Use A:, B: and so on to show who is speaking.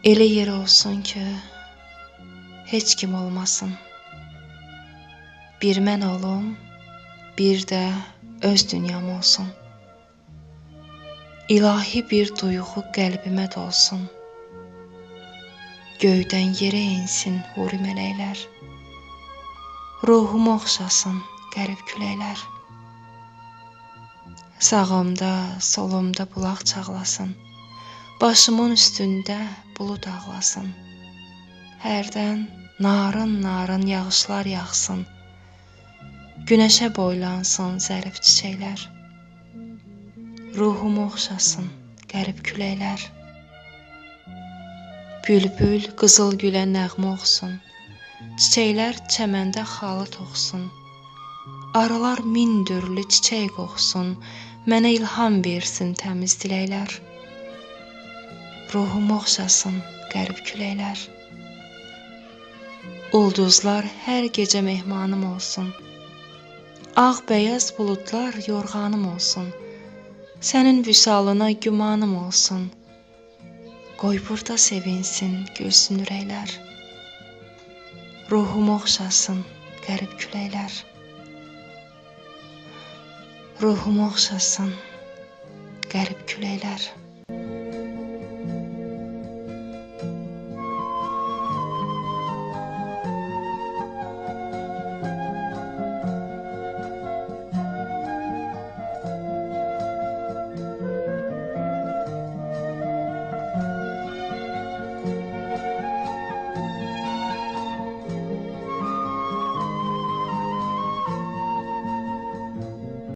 A: Elə yer olsun ki, heç kim olmasın. Bir mən olum, bir də öz dünyam olsun. İlahi bir duyğu qəlbimə dolsun. Göydən yerə insin huri mələklər. Ruhumu oxşasın qərib küləklər. Sağımda, solumda bulaq çağlasın. Başımın üstündə bulud ağlasın. Hərdən narın yağışlar yağsın. Günəşə boylansın zərif çiçəklər. Ruhumu oxşasın qərib küləklər. Bülbül qızıl gülə nəğmə oxusun. Çiçəklər çəməndə xalı toxusun. Arılar min dürlü çiçək qoxusun. Mənə ilham versin təmiz diləklər. Ruhumu oxşasın qərib küləklər. Ulduzlar hər gecə mehmanım olsun. Ağ bəyaz buludlar yorğanım olsun. Sənin vüsalına gümanım olsun. Qoy burada sevinsin, gülsün ürəklər. Ruhumu oxşasın qərib küləklər. Ruhumu oxşasın qərib küləklər.